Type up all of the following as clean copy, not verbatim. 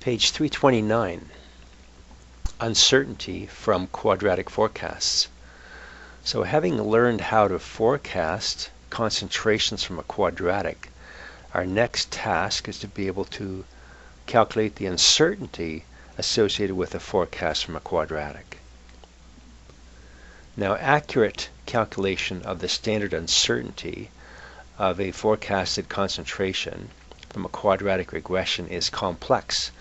Page 329, Uncertainty from Quadratic Forecasts. So having learned how to forecast concentrations from a quadratic, our next task is to be able to calculate the uncertainty associated with a forecast from a quadratic. Now, accurate calculation of the standard uncertainty of a forecasted concentration from a quadratic regression is complex.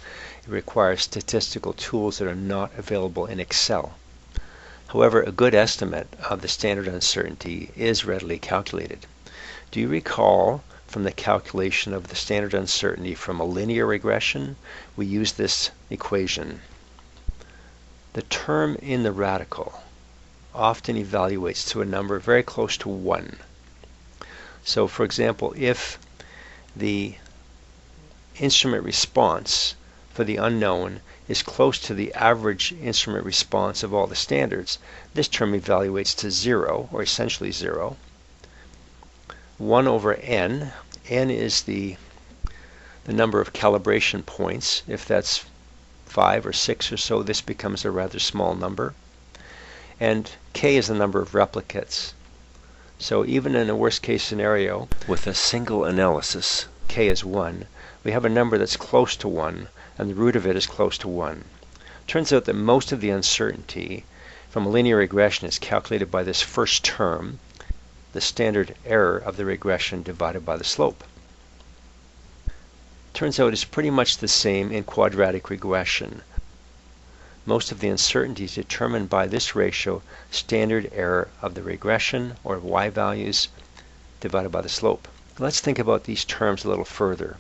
It requires statistical tools that are not available in Excel. However, a good estimate of the standard uncertainty is readily calculated. Do you recall from the calculation of the standard uncertainty from a linear regression, we use this equation? The term in the radical often evaluates to a number very close to 1. So, for example, if the instrument response for the unknown is close to the average instrument response of all the standards, this term evaluates to 0, or essentially 0. 1 over n. N is the number of calibration points. If that's 5 or 6 or so, this becomes a rather small number. And k is the number of replicates. So even in a worst case scenario, with a single analysis, k is 1, we have a number that's close to 1, and the root of it is close to 1. Turns out that most of the uncertainty from a linear regression is calculated by this first term, the standard error of the regression divided by the slope. Turns out it's pretty much the same in quadratic regression. Most of the uncertainty is determined by this ratio, standard error of the regression, or y values, divided by the slope. Let's think about these terms a little further.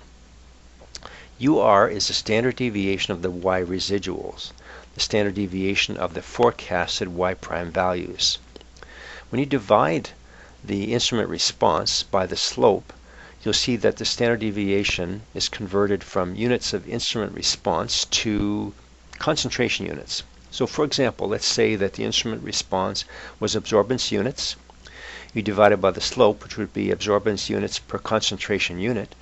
UR is the standard deviation of the y residuals, the standard deviation of the forecasted y prime values. When you divide the instrument response by the slope, you'll see that the standard deviation is converted from units of instrument response to concentration units. So for example, let's say that the instrument response was absorbance units. You divide it by the slope, which would be absorbance units per concentration unit.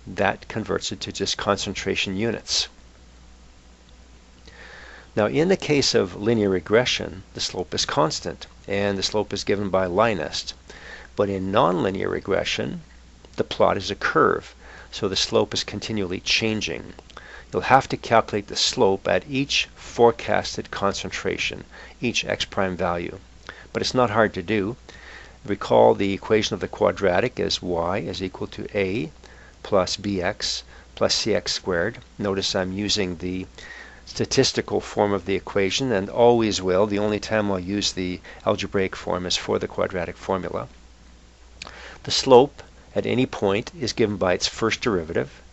That converts it to just concentration units. Now, in the case of linear regression, the slope is constant, and the slope is given by line est. But in nonlinear regression, the plot is a curve, so the slope is continually changing. You'll have to calculate the slope at each forecasted concentration, each x prime value. But it's not hard to do. Recall the equation of the quadratic as y is equal to a plus bx plus cx squared. Notice I'm using the statistical form of the equation, and always will. The only time I'll use the algebraic form is for the quadratic formula. The slope at any point is given by its first derivative,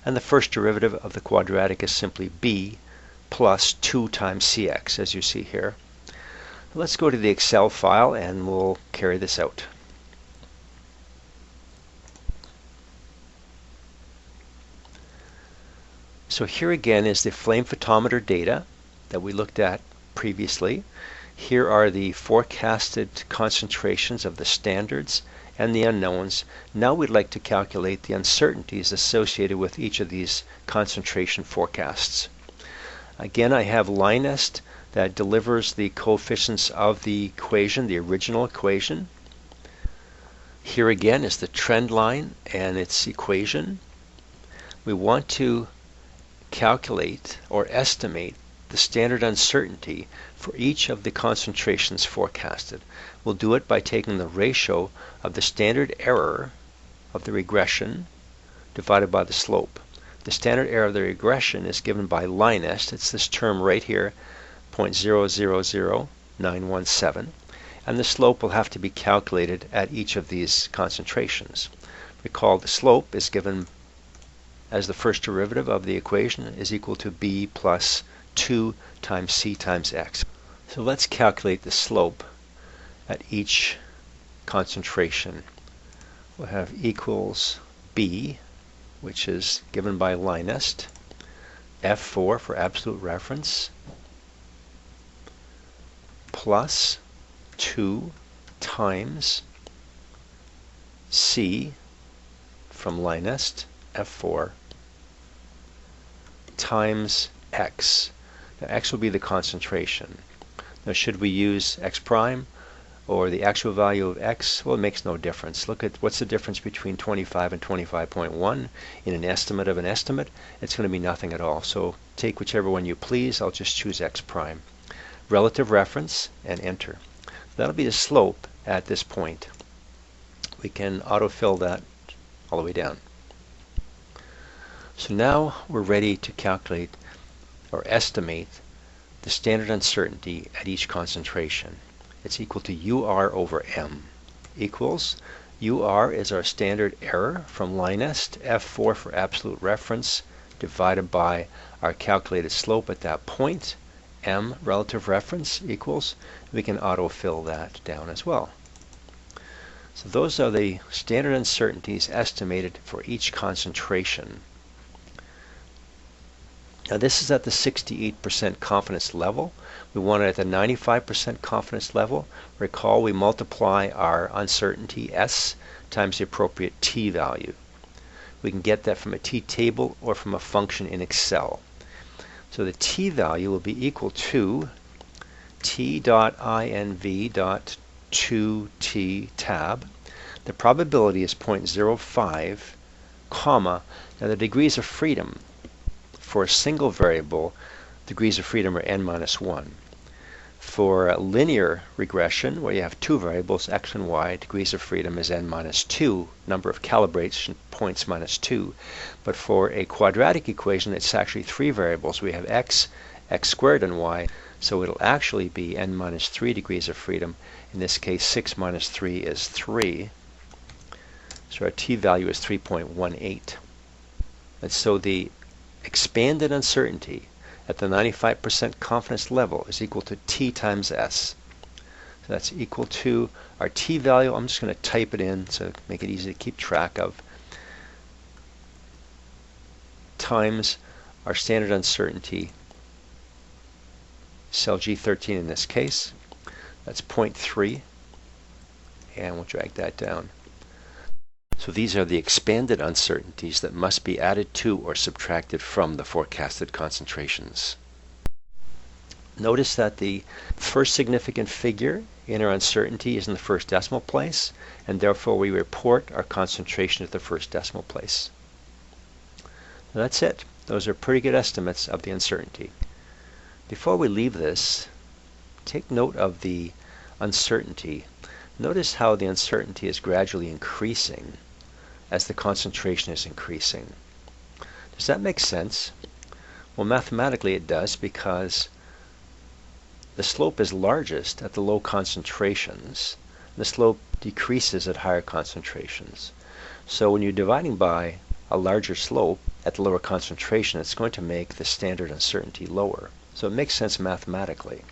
and the first derivative of the quadratic is simply b plus 2 times cx, as you see here. Let's go to the Excel file and we'll carry this out. So here again is the flame photometer data that we looked at previously. Here are the forecasted concentrations of the standards and the unknowns. Now we'd like to calculate the uncertainties associated with each of these concentration forecasts. Again, I have line est that delivers the coefficients of the equation, the original equation. Here again is the trend line and its equation. We want to calculate or estimate the standard uncertainty for each of the concentrations forecasted. We'll do it by taking the ratio of the standard error of the regression divided by the slope. The standard error of the regression is given by line est. It's this term right here, 0.000917, and the slope will have to be calculated at each of these concentrations. Recall the slope is given as the first derivative of the equation is equal to b plus 2 times c times x. So let's calculate the slope at each concentration. We'll have equals b, which is given by line est, f4 for absolute reference, plus 2 times c from line est, f4, times x. Now x will be the concentration. Now should we use x prime or the actual value of x? Well, it makes no difference. Look at what's the difference between 25 and 25.1 in an estimate of an estimate. It's going to be nothing at all. So take whichever one you please. I'll just choose x prime. Relative reference and enter. That'll be the slope at this point. We can autofill that all the way down. So now we're ready to calculate or estimate the standard uncertainty at each concentration. It's equal to UR over M. Equals, UR is our standard error from LINEST, F4 for absolute reference, divided by our calculated slope at that point, M relative reference equals, we can autofill that down as well. So those are the standard uncertainties estimated for each concentration. Now this is at the 68% confidence level. We want it at the 95% confidence level. Recall we multiply our uncertainty S times the appropriate T value. We can get that from a T table or from a function in Excel. So the T value will be equal to T.inv.2T tab. The probability is 0.05, comma. Now the degrees of freedom for a single variable, degrees of freedom are n-1. For a linear regression, where you have two variables, x and y, degrees of freedom is n-2, number of calibration points -2. But for a quadratic equation, it's actually three variables. We have x, x squared, and y, so it'll actually be n-3 degrees of freedom. In this case, 6 minus 3 is 3. So our t value is 3.18. And so the expanded uncertainty at the 95% confidence level is equal to T times S. So that's equal to our T value. I'm just going to type it in to make it easy to keep track of. Times our standard uncertainty, cell G13 in this case. That's 0.3. And we'll drag that down. So these are the expanded uncertainties that must be added to or subtracted from the forecasted concentrations. Notice that the first significant figure in our uncertainty is in the first decimal place, and therefore we report our concentration at the first decimal place. Now that's it. Those are pretty good estimates of the uncertainty. Before we leave this, take note of the uncertainty. Notice how the uncertainty is gradually increasing as the concentration is increasing. Does that make sense? Well, mathematically it does, because the slope is largest at the low concentrations. The slope decreases at higher concentrations. So when you're dividing by a larger slope at the lower concentration, it's going to make the standard uncertainty lower. So it makes sense mathematically.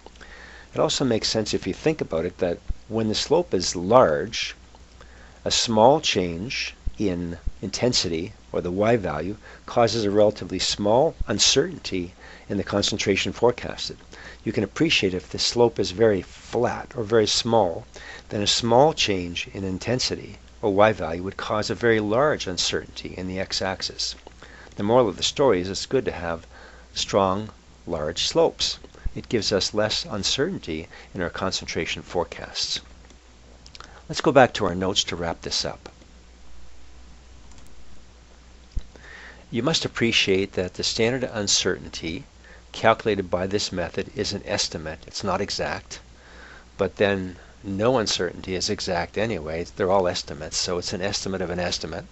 It also makes sense if you think about it, that when the slope is large, a small change in intensity, or the y value, causes a relatively small uncertainty in the concentration forecasted. You can appreciate if the slope is very flat or very small, then a small change in intensity, or y value, would cause a very large uncertainty in the x-axis. The moral of the story is it's good to have strong, large slopes. It gives us less uncertainty in our concentration forecasts. Let's go back to our notes to wrap this up. You must appreciate that the standard uncertainty calculated by this method is an estimate. It's not exact, but then no uncertainty is exact anyway. They're all estimates, so it's an estimate of an estimate.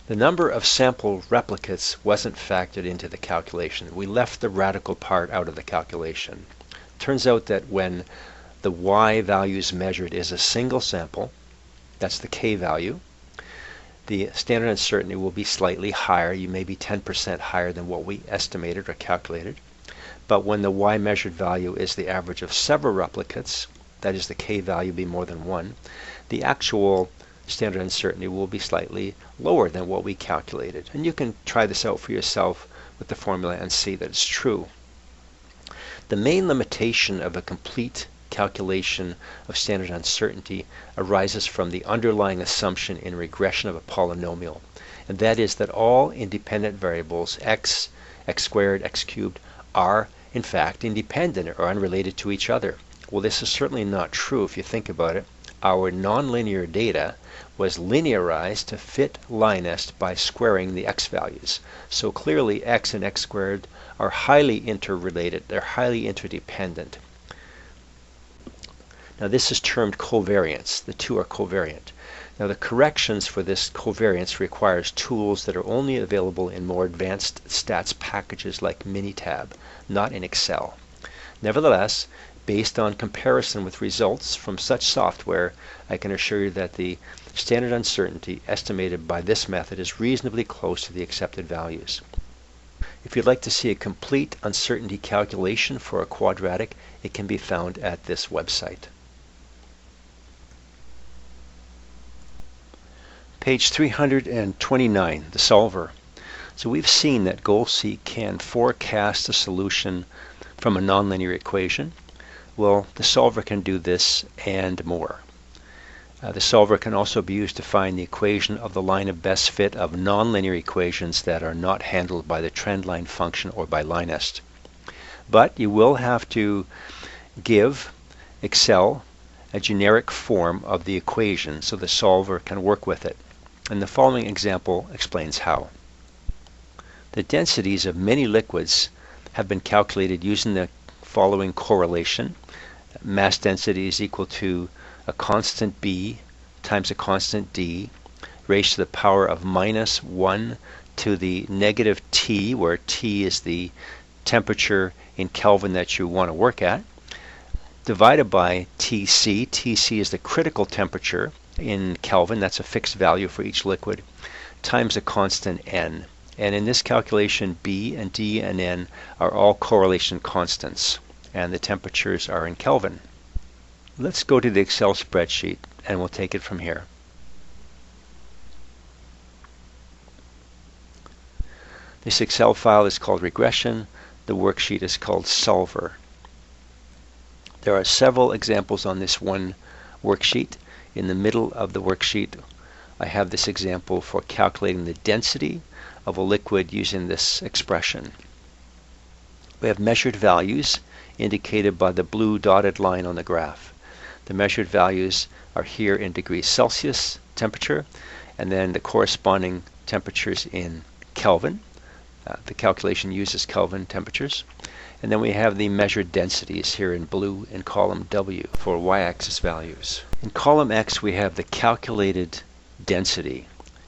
The number of sample replicates wasn't factored into the calculation. We left the radical part out of the calculation. Turns out that when the y values measured is a single sample, that's the k value, the standard uncertainty will be slightly higher. You may be 10% higher than what we estimated or calculated. But when the y measured value is the average of several replicates, that is the k value be more than 1, the actual standard uncertainty will be slightly lower than what we calculated. And you can try this out for yourself with the formula and see that it's true. The main limitation of a complete calculation of standard uncertainty arises from the underlying assumption in regression of a polynomial. and that is that all independent variables x, x squared, x cubed are in fact independent or unrelated to each other. Well, this is certainly not true if you think about it. Our nonlinear data was linearized to fit LINEST by squaring the x values. So clearly x and x squared are highly interrelated, they're highly interdependent. Now this is termed covariance. The two are covariant. Now the corrections for this covariance requires tools that are only available in more advanced stats packages like Minitab, not in Excel. Nevertheless, based on comparison with results from such software, I can assure you that the standard uncertainty estimated by this method is reasonably close to the accepted values. If you'd like to see a complete uncertainty calculation for a quadratic, it can be found at this website. Page 329, the solver. So we've seen that GoalSeek can forecast a solution from a nonlinear equation. Well, the solver can do this and more. The solver can also be used to find the equation of the line of best fit of nonlinear equations that are not handled by the trendline function or by LINEST. But you will have to give Excel a generic form of the equation so the solver can work with it. And the following example explains how. The densities of many liquids have been calculated using the following correlation. Mass density is equal to a constant B times a constant D raised to the power of -1 to the negative T, where T is the temperature in Kelvin that you want to work at, divided by Tc. Tc is the critical temperature in Kelvin, that's a fixed value for each liquid, times a constant N. And in this calculation, B and D and N are all correlation constants, and the temperatures are in Kelvin. Let's go to the Excel spreadsheet, and we'll take it from here. This Excel file is called regression. The worksheet is called solver. There are several examples on this one worksheet. In the middle of the worksheet, I have this example for calculating the density of a liquid using this expression. We have measured values indicated by the blue dotted line on the graph. The measured values are here in degrees Celsius temperature, and then the corresponding temperatures in Kelvin. The calculation uses Kelvin temperatures. And then we have the measured densities here in blue in column W for y-axis values. In column X, we have the calculated density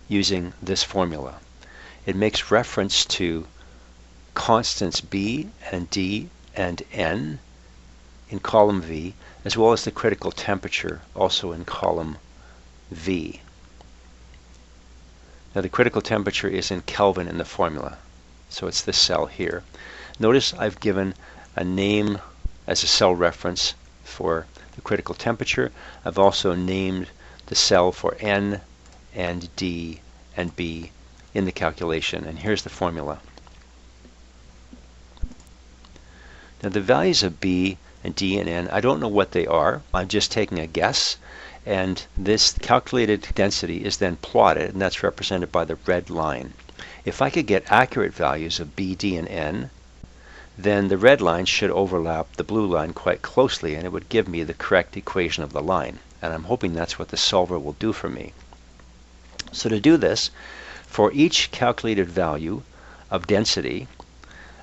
using this formula. It makes reference to constants B and D and N in column V, as well as the critical temperature also in column V. Now the critical temperature is in Kelvin in the formula, so it's this cell here. Notice I've given a name as a cell reference for the critical temperature. I've also named the cell for N and D and B in the calculation, and here's the formula. Now the values of B and D and N, I don't know what they are. I'm just taking a guess, and this calculated density is then plotted, and that's represented by the red line. If I could get accurate values of B, D, and N, then the red line should overlap the blue line quite closely, and it would give me the correct equation of the line. And I'm hoping that's what the solver will do for me. So to do this, for each calculated value of density,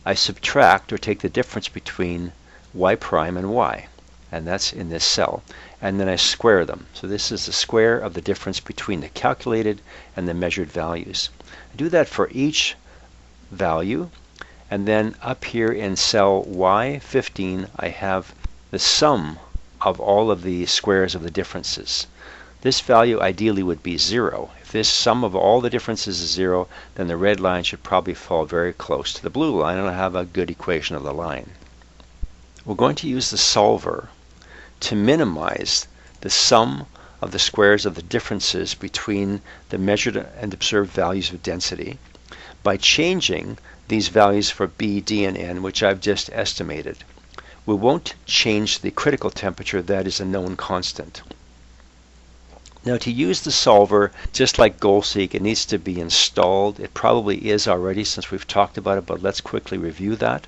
I subtract or take the difference between y prime and y, and that's in this cell, and then I square them. So this is the square of the difference between the calculated and the measured values. I do that for each value, and then up here in cell Y15 I have the sum of all of the squares of the differences. This value ideally would be 0. If this sum of all the differences is 0, then the red line should probably fall very close to the blue line, and I'll have a good equation of the line. We're going to use the solver to minimize the sum of the squares of the differences between the measured and observed values of density by changing these values for B, D, and N, which I've just estimated. We won't change the critical temperature, that is a known constant. Now to use the solver, just like GoalSeek, it needs to be installed. It probably is already since we've talked about it, but let's quickly review that.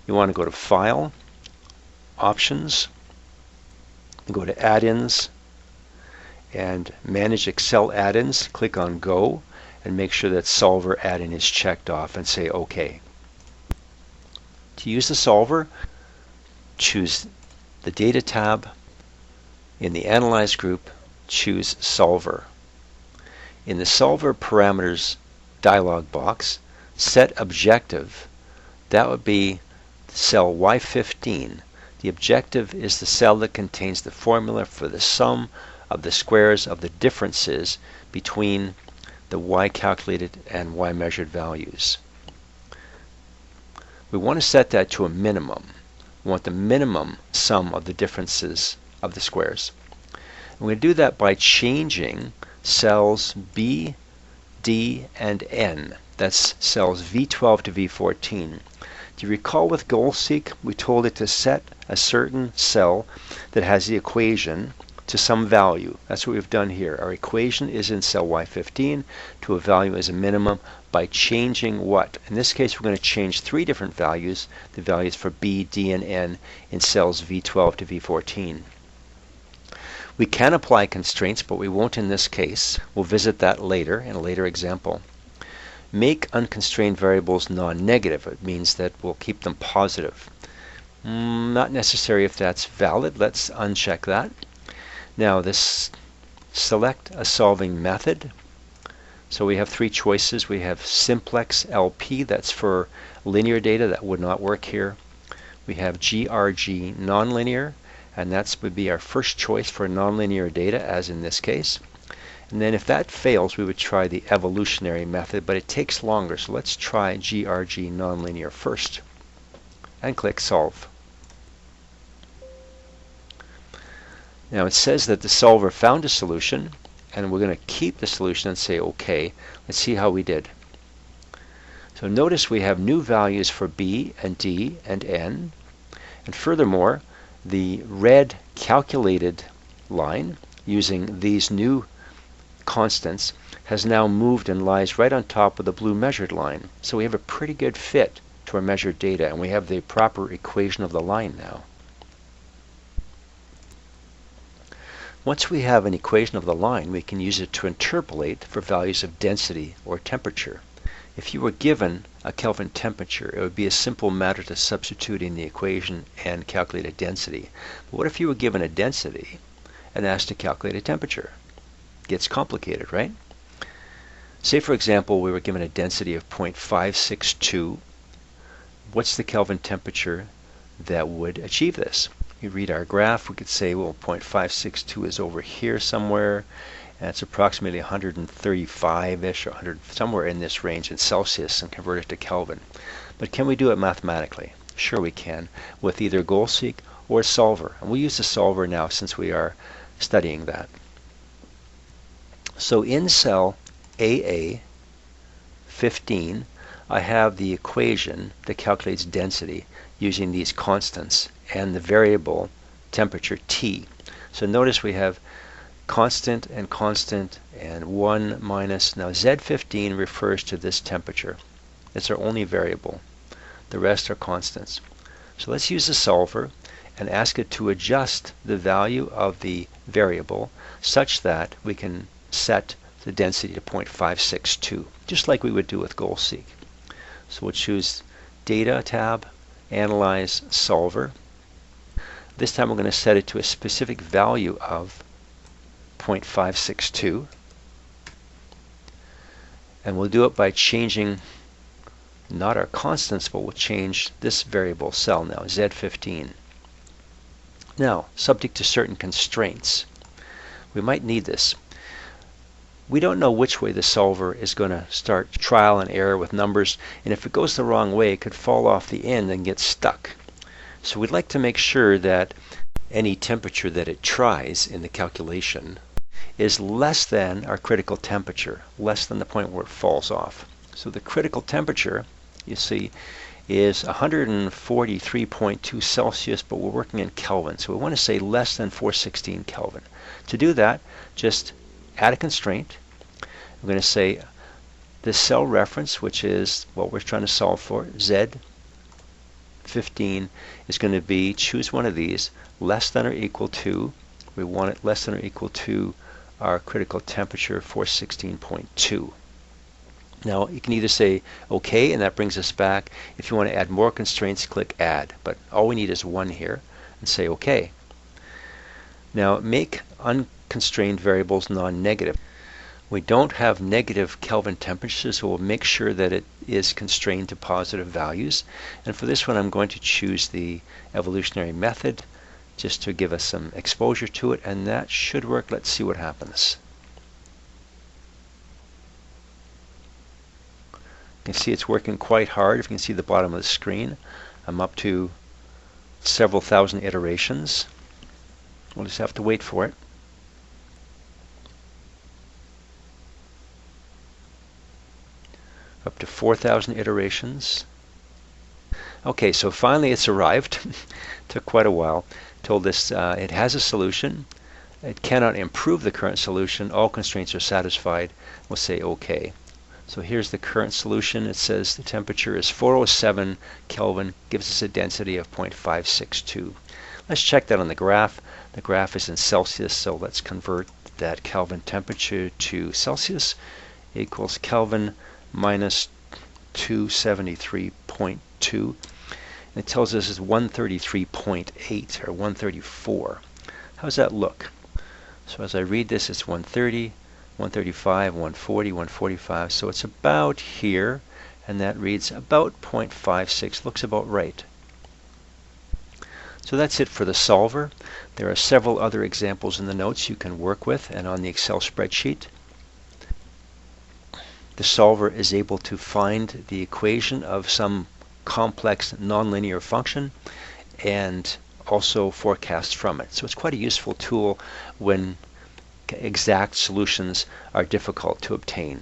You want to go to File, Options, go to Add-ins, and Manage Excel Add-ins. Click on Go, and make sure that Solver add-in is checked off and say OK. To use the solver, choose the Data tab. In the Analyze group, choose Solver. In the Solver Parameters dialog box, set Objective. That would be cell Y15. The objective is the cell that contains the formula for the sum of the squares of the differences between the Y calculated and Y measured values. We want to set that to a minimum. We want the minimum sum of the differences of the squares. We're going to do that by changing cells B, D, and N. That's cells V12 to V14. Do you recall with GoalSeek, we told it to set a certain cell that has the equation to some value. That's what we've done here. Our equation is in cell Y15 to a value as a minimum by changing what? In this case, we're going to change three different values, the values for B, D, and N in cells V12 to V14. We can apply constraints, but we won't in this case. We'll visit that later in a later example. Make unconstrained variables non-negative. It means that we'll keep them positive. Not necessary if that's valid. Let's uncheck that. Now select a solving method. So we have three choices. We have simplex LP, that's for linear data. That would not work here. We have GRG nonlinear, and that would be our first choice for nonlinear data, as in this case. And then if that fails, we would try the evolutionary method, but it takes longer. So let's try GRG nonlinear first. And click Solve. Now it says that the solver found a solution, and we're going to keep the solution and say OK. Let's see how we did. So notice we have new values for B and D and N. And furthermore, the red calculated line using these new constants has now moved and lies right on top of the blue measured line. So we have a pretty good fit to our measured data, and we have the proper equation of the line now. Once we have an equation of the line, we can use it to interpolate for values of density or temperature. If you were given a Kelvin temperature, it would be a simple matter to substitute in the equation and calculate a density. But what if you were given a density and asked to calculate a temperature? It gets complicated, right? Say, for example, we were given a density of 0.562. What's the Kelvin temperature that would achieve this? You read our graph, we could say, well, 0.562 is over here somewhere, and it's approximately 135-ish, or 100, somewhere in this range in Celsius, and convert it to Kelvin. But can we do it mathematically? Sure we can, with either GoalSeek or Solver. And we'll use the Solver now since we are studying that. So in cell AA15, I have the equation that calculates density using these constants and the variable temperature T. So notice we have constant and 1 minus. Now Z15 refers to this temperature. It's our only variable. The rest are constants. So let's use the solver and ask it to adjust the value of the variable such that we can set the density to 0.562, just like we would do with GoalSeek. So we'll choose Data tab, Analyze, Solver. This time we're going to set it to a specific value of 0.562. And we'll do it by changing not our constants, but we'll change this variable cell now, Z15. Now, subject to certain constraints. We might need this. We don't know which way the solver is going to start trial and error with numbers, and if it goes the wrong way, it could fall off the end and get stuck. So we'd like to make sure that any temperature that it tries in the calculation is less than our critical temperature, less than the point where it falls off. So the critical temperature, you see, is 143.2 Celsius, but we're working in Kelvin, so we want to say less than 416 Kelvin. To do that, just add a constraint. I'm going to say the cell reference, which is what we're trying to solve for, Z15, is going to be, choose one of these, less than or equal to, we want it less than or equal to our critical temperature, 416.2. Now you can either say OK, and that brings us back. If you want to add more constraints, click Add. But all we need is one here, and say OK. Now make unconstrained variables non-negative. We don't have negative Kelvin temperatures, so we'll make sure that it is constrained to positive values. And for this one, I'm going to choose the evolutionary method just to give us some exposure to it, and that should work. Let's see what happens. You can see it's working quite hard. If you can see the bottom of the screen, I'm up to several thousand iterations. We'll just have to wait for it. Up to 4,000 iterations. Okay, so finally it's arrived. Took quite a while. Told us it has a solution. It cannot improve the current solution. All constraints are satisfied. We'll say OK. So here's the current solution. It says the temperature is 407 Kelvin, gives us a density of 0.562. Let's check that on the graph. The graph is in Celsius, so let's convert that Kelvin temperature to Celsius. Equals Kelvin minus 273.2. It tells us it's 133.8 or 134. How does that look? So as I read this, it's 130, 135, 140, 145. So it's about here, and that reads about 0.56. Looks about right. So that's it for the solver. There are several other examples in the notes you can work with and on the Excel spreadsheet. The solver is able to find the equation of some complex nonlinear function and also forecast from it. So it's quite a useful tool when exact solutions are difficult to obtain.